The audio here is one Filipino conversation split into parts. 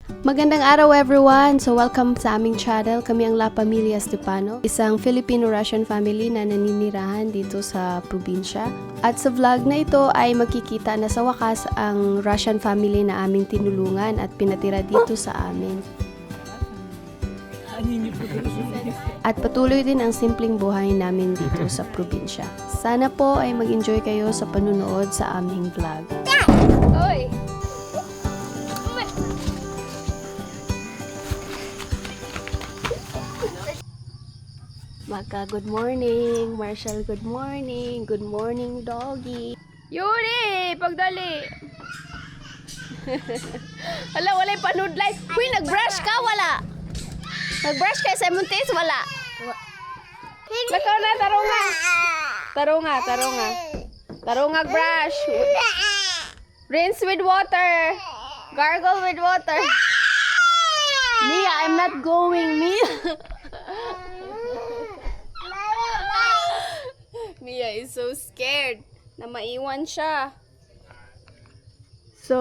Magandang araw everyone! So welcome sa aming channel. Kami ang La Pamilya Estepano, isang Filipino-Russian family na naninirahan dito sa probinsya. At sa vlog na ito ay makikita na sa wakas ang Russian family na aming tinulungan at pinatira dito sa amin. At patuloy din ang simpleng buhay namin dito sa probinsya. Sana po ay mag-enjoy kayo sa panunood sa aming vlog. Oy! Maka, good morning. Marshall, good morning. Good morning, doggy. Yuri! Pagdali! Wala, wala yung panudlay. Uy, nag-brush ka? Wala! Nag-brush ka sa muntis? Wala! Lakaw na, tarunga! Tarunga, tarunga. Tarunga, brush! Rinse with water! Gargle with water! Mia, I'm not going, Mia. Mia is so scared na maiwan siya. So,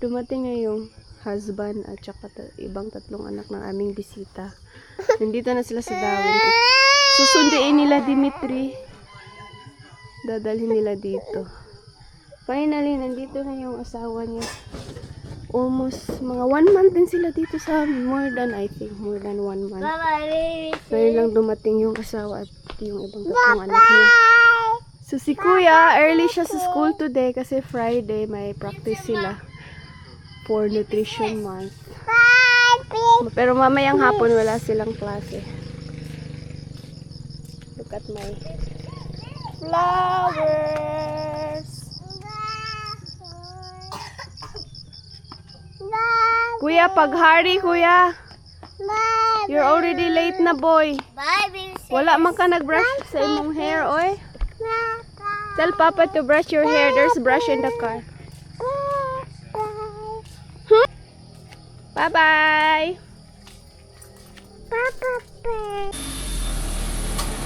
dumating na yung husband at saka ibang tatlong anak ng aming bisita. Nandito na sila sa Dawin. Susunduin nila Dimitri. Dadalhin nila dito. Finally, nandito na yung asawa niya. Almost mga 1 month din sila dito sa amin. More than 1 month. Ngayon lang dumating yung asawa at yung ibang tatlong anak niya. So si Kuya, early siya sa school today kasi Friday may practice sila for nutrition month. Pero mamayang hapon wala silang klase. Look at my flowers. Kuya, paghari kuya. You're already late na boy. Wala man ka nag-brush sa imong hair, oy. Tell Papa to brush your hair. There's brush in the car. Bye-bye.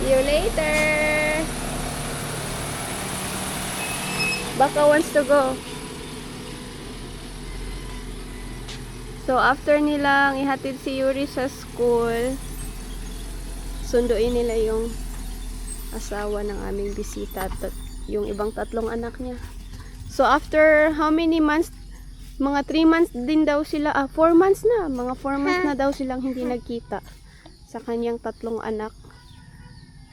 See you later. Baka wants to go. So, after nilang ihatid si Yuri sa school, sunduin nila yung asawa ng aming bisita at yung ibang tatlong anak niya. So, after how many months? Mga 3 months din daw sila. 4 months na. Mga 4 months na daw silang hindi nagkita sa kanyang tatlong anak.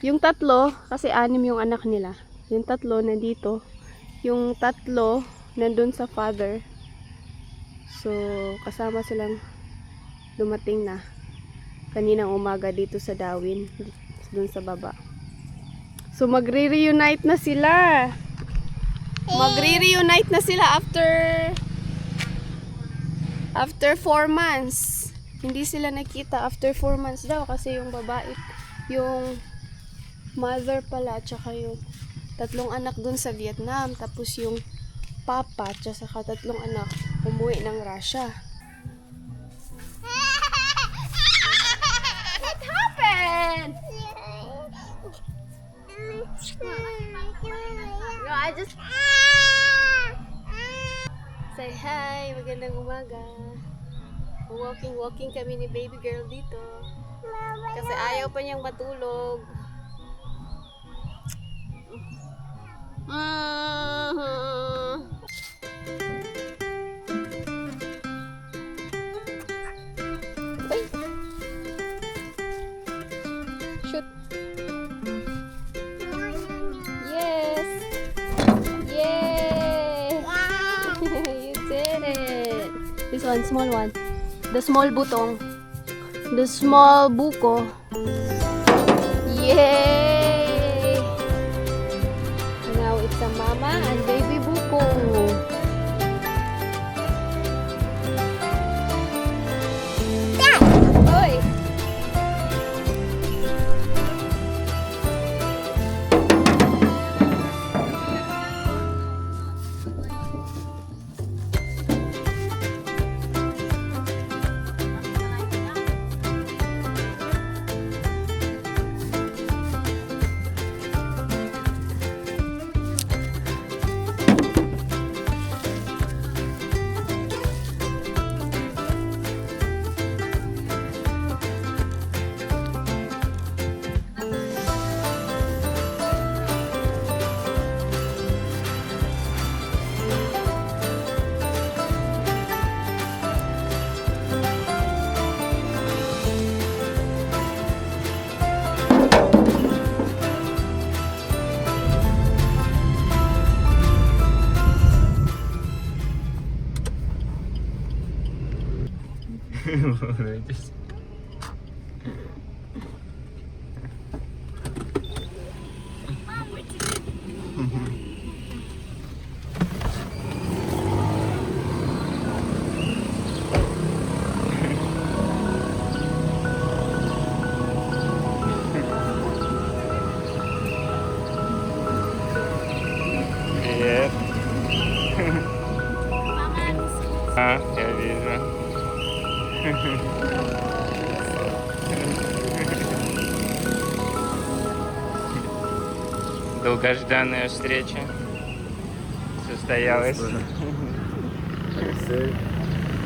Yung tatlo, kasi 6 yung anak nila. Yung tatlo nandito. Yung tatlo nandun sa father. So, kasama silang dumating na kaninang umaga dito sa Dawin, dun sa baba. So, magre-reunite na sila. Magre-reunite na sila after 4 months. Hindi sila nakita after 4 months daw kasi yung babae, yung mother pala, tsaka yung tatlong anak dun sa Vietnam. Tapos yung papa, tsaka tatlong anak, umuwi ng Russia. What happened? No, I just... Say hi, magandang umaga. Walking kami ni baby girl dito. Kasi ayaw pa niyang matulog. Uy. Shoot. Yes. Yay. You did it. This one, small one. The small butong. The small buko. Yay. Now it's a mama and baby buko. Oy. Волнуйтесь. Привет. Я вижу. Долгожданная встреча состоялась. Алексей,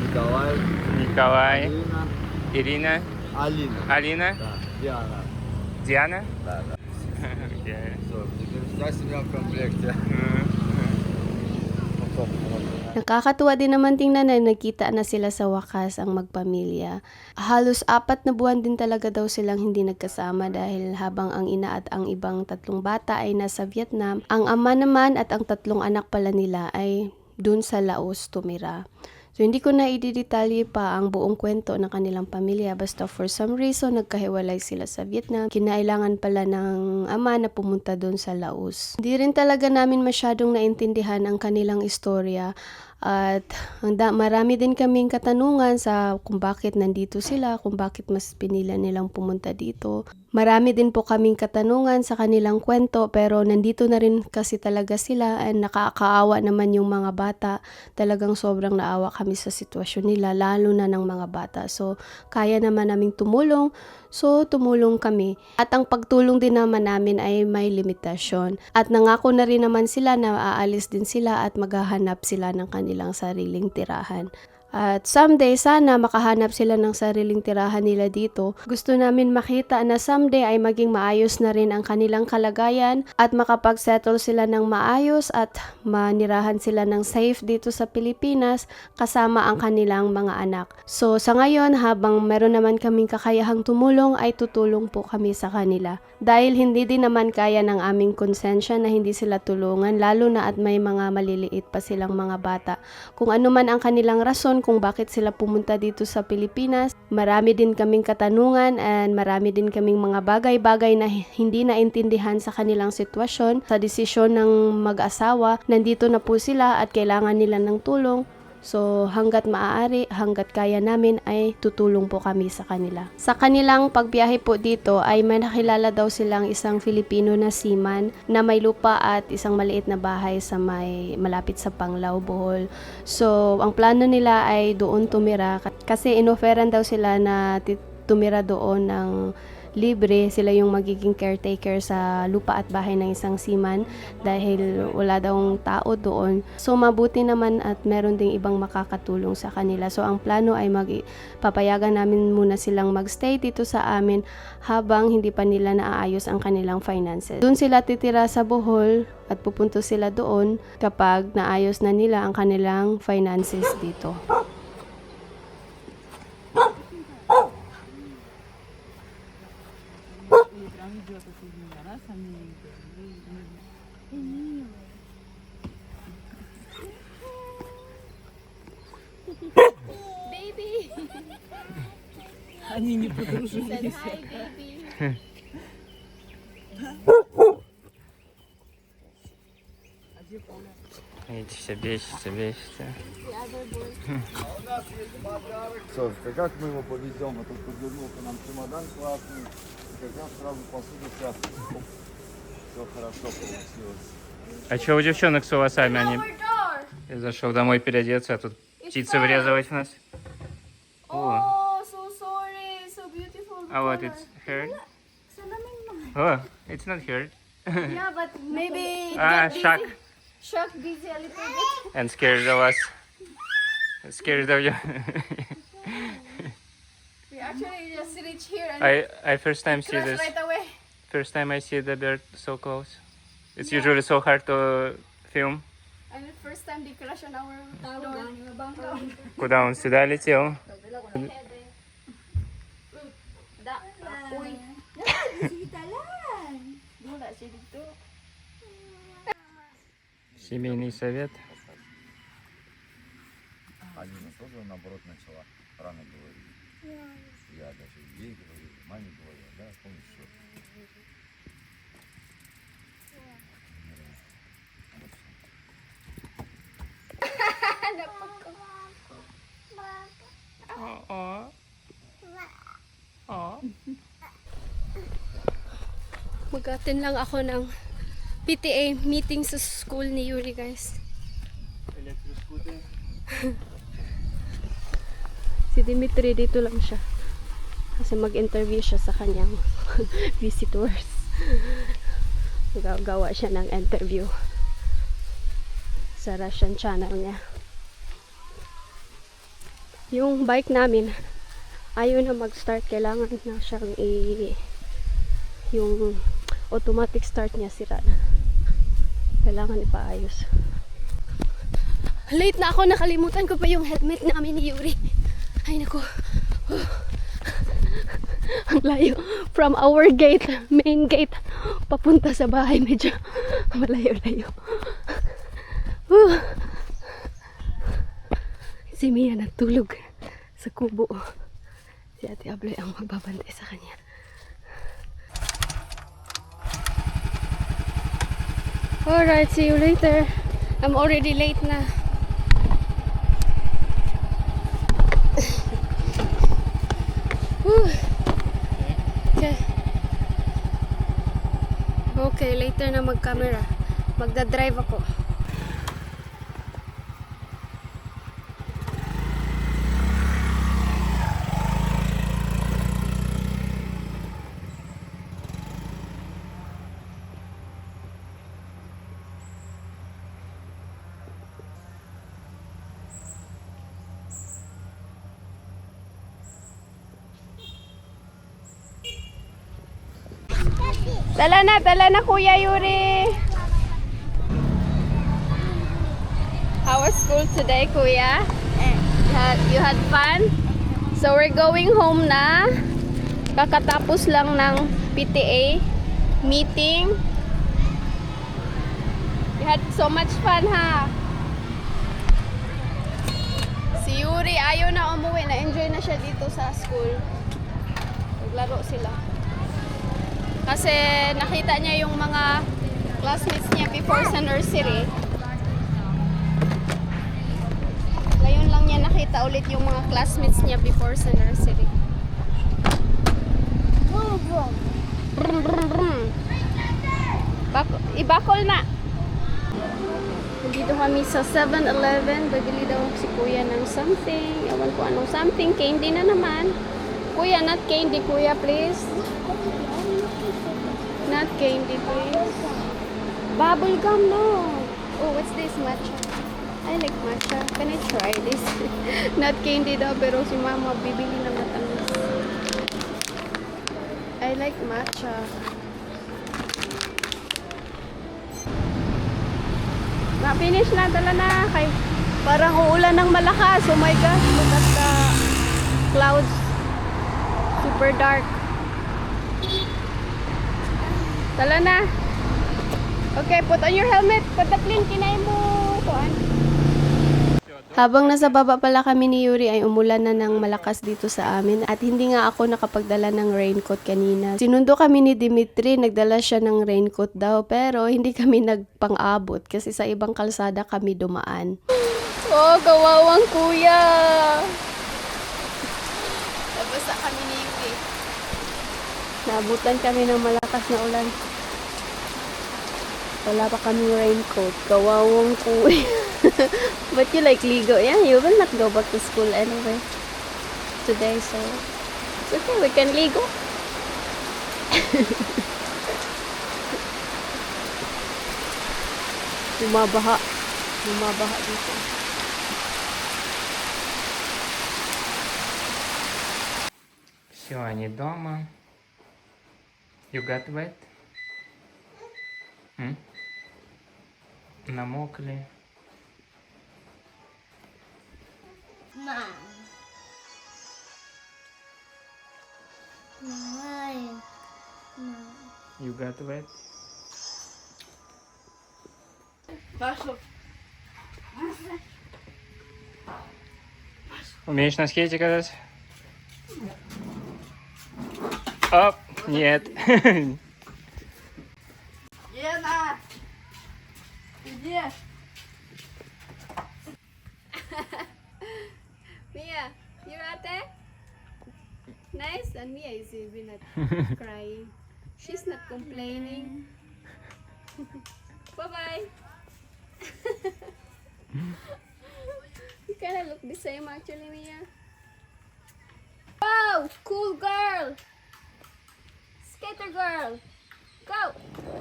Николай, Николай, Ирина, Ирина, Алина. Алина, Да, Диана. Диана. Да, да. Окей. Все, теперь вся семья в комплекте. Nakakatuwa din naman tingnan na nagkita na sila sa wakas ang magpamilya. Halos 4 na buwan din talaga daw silang hindi nagkasama dahil habang ang ina at ang ibang 3 bata ay nasa Vietnam, ang ama naman at ang 3 anak pala nila ay dun sa Laos tumira. So, hindi ko na ididetalye pa ang buong kwento ng kanilang pamilya basta for some reason nagkahiwalay sila sa Vietnam. Kinailangan pala ng ama na pumunta doon sa Laos. Hindi rin talaga namin masyadong naintindihan ang kanilang istorya at marami din kaming katanungan sa kung bakit nandito sila, kung bakit mas pinila nilang pumunta dito. Marami din po kaming katanungan sa kanilang kwento pero nandito na rin kasi talaga sila and nakakaawa naman yung mga bata. Talagang sobrang naawa kami sa sitwasyon nila lalo na ng mga bata. So kaya naman naming tumulong. So tumulong kami. At ang pagtulong din naman namin ay may limitasyon. At nangako na rin naman sila na aalis din sila at maghahanap sila ng kanilang sariling tirahan. At someday, sana makahanap sila ng sariling tirahan nila dito. Gusto namin makita na someday ay maging maayos na rin ang kanilang kalagayan at makapag-settle sila ng maayos at manirahan sila ng safe dito sa Pilipinas kasama ang kanilang mga anak. So sa ngayon, habang meron naman kaming kakayahang tumulong, ay tutulong po kami sa kanila. Dahil hindi din naman kaya ng aming konsensya na hindi sila tulungan, lalo na at may mga maliliit pa silang mga bata. Kung ano man ang kanilang rason kung bakit sila pumunta dito sa Pilipinas. Marami din kaming katanungan and marami din kaming mga bagay-bagay na hindi naintindihan sa kanilang sitwasyon. Sa desisyon ng mag-asawa, nandito na po sila at kailangan nila ng tulong. So hanggat maaari, hanggat kaya namin ay tutulong po kami sa kanila. Sa kanilang pagbiyahe po dito ay may nakilala daw silang isang Filipino na seaman na may lupa at isang maliit na bahay sa malapit sa Panglao, Bohol. So ang plano nila ay doon tumira kasi inoferan daw sila na tumira doon ng libre. Sila yung magiging caretaker sa lupa at bahay ng isang seaman dahil wala daw tao doon. So mabuti naman at meron ding ibang makakatulong sa kanila. So ang plano ay papayagan namin muna silang magstay dito sa amin habang hindi pa nila naaayos ang kanilang finances. Doon sila titira sa Bohol at pupunto sila doon kapag naayos na nila ang kanilang finances dito. Baby! Они не подружились. Hi, baby! Видите, все бесится, бесится. Софька, как мы его повезем? А тут подвернул к нам чемодан классный. И как раз сразу посуду сейчас. Все хорошо получилось. А что у девчонок с волосами? Они... Я зашел домой переодеться, а тут птица врезалась в нас. О, Oh, so sorry. So beautiful. а вот it's hurt. Oh, it's not hurt. Yeah, but maybe Ah, get busy. shock Shock busy a little bit. and scared of us. Scared of you. We actually just reach here and I first time see crash this. right away. First time I see the bird so close. It's usually so hard to film. And the first time they crash on our door. Куда он сюда летел? Семейный совет. Алина тоже, наоборот, начала рано говорить. Я даже ей говорю, маме говорю, да, помнишь, что? Oo. Oo. Mag-attend lang ako ng PTA meeting sa school ni Yuri, guys. Electroscooter. Si Dimitri dito lang siya. Kasi mag-interview siya sa kanyang visitors. Gawa siya ng interview sa Russian channel niya. Yung bike namin, ayaw na mag-start. Kailangan na siyang yung automatic start niya sira na. Kailangan ipaayos. Late na ako. Nakalimutan ko pa yung helmet namin ni Yuri. Ay nako. Ang layo. From our gate, main gate, papunta sa bahay. Medyo malayo-layo. Si Mia nagtulog sa kubo. Si Ate Abloy ang magbabantay sa kanya. Alright, see you later. I'm already late na. Whew. Okay. Okay, later na mag-camera. Magdadrive ako. Tala na Kuya Yuri. How was school today, Kuya? You had fun? So we're going home na. Kakatapos lang ng PTA meeting. We had so much fun, ha? Si Yuri ayaw na umuwi. Na-enjoy na siya dito sa school. Naglaro sila. Kasi nakita niya yung mga classmates niya before sa nursery. Ngayon lang niya nakita ulit yung mga classmates niya before sa nursery. Brum, brum, brum. Ibakol na. Nandito kami sa 7-Eleven. Bibili daw si Kuya ng something. Ewan ko anong something. Candy na naman. Kuya, not candy. Kuya, please. Not candy, please. Bubble gum, no. Oh, what's this? Matcha. I like matcha. Can I try this? Not candy daw, pero si Mama bibili ng matamis. I like matcha. Na-finish na, dala na. Kay, parang uulan ng malakas. Oh my gosh, look at the clouds. Super dark. Tala na. Okay, put on your helmet. Pataplin, kinay mo. Kuan. Habang nasa baba pala kami ni Yuri ay umulan na ng malakas dito sa amin at hindi nga ako nakapagdala ng raincoat kanina. Sinundo kami ni Dimitri, nagdala siya ng raincoat daw pero hindi kami nagpang-abot kasi sa ibang kalsada kami dumaan. Oh, kawawang kuya! Nabasa kami ni Yuri. Naabutan kami ng malakas na ulan. Wala pa kaming raincoat. Kawawang kuya. But you like ligo? Yeah, you will not go back to school anyway today, so it's okay, we can ligo. Bumabaha. Bumabaha dito. Все, они дома. You got wet? Намокли. You got wet? Умеешь на скейте кататься? Оп, нет. Где она? Где? Mia, your ate? Nice, and Mia is even not crying. She's not complaining. Bye-bye. You kind of look the same actually, Mia. Wow, cool girl. Skater girl. Go.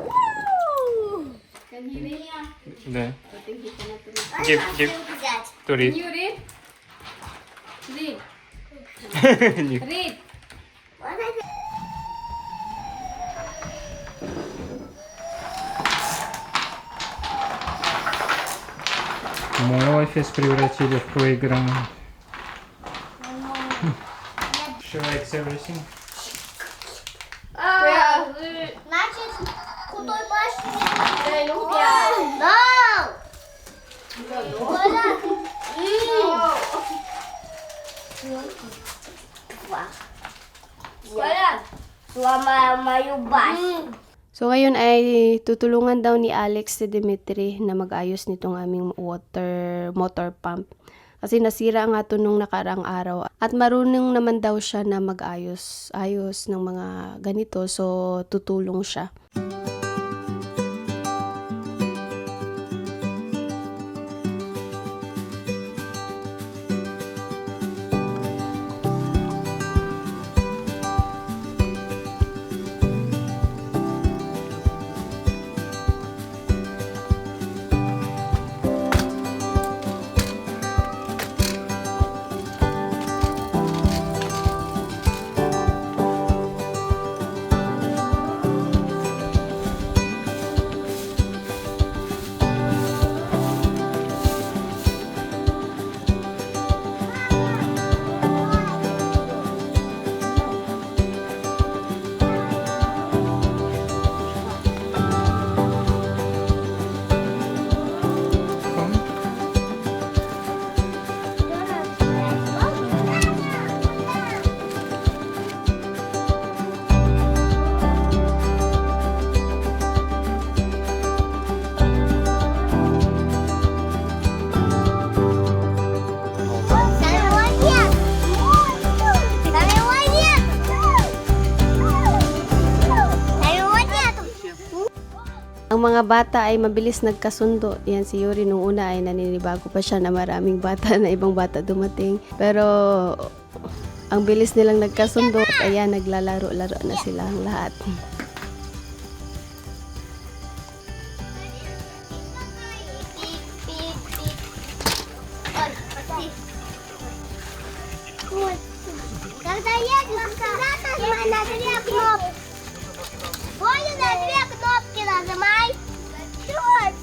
Woo! Can you read? Да. Patingin ka na to. Give to Can read. you read? Read. Read. Мой офис превратили в playground. She likes everything. Значит, крутой башни. Да. Сломаю мою башню. So ngayon ay tutulungan daw ni Alex si Dimitri na mag-ayos nitong aming motor pump. Kasi nasira nga to nung nakarang araw. At marunong naman daw siya na mag-ayos ng mga ganito. So tutulong siya. Ang mga bata ay mabilis nagkasundo. Yan si Yuri nung una ay naninibago pa siya na maraming bata na ibang bata dumating. Pero ang bilis nilang nagkasundo at ayan, naglalaro-laro na silang lahat. Когда едешь куда-то, на две кнопки. Понял, на две кнопки нажимай. Чёрт!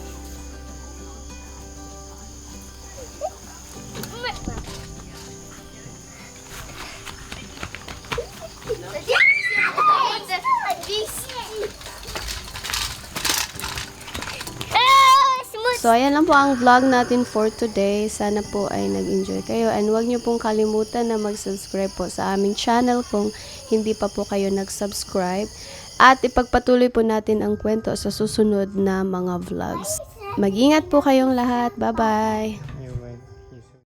So, ayan lang po ang vlog natin for today. Sana po ay nag-enjoy kayo. And huwag niyo pong kalimutan na mag-subscribe po sa aming channel kung hindi pa po kayo nag-subscribe. At ipagpatuloy po natin ang kwento sa susunod na mga vlogs. Mag-ingat po kayong lahat. Bye-bye!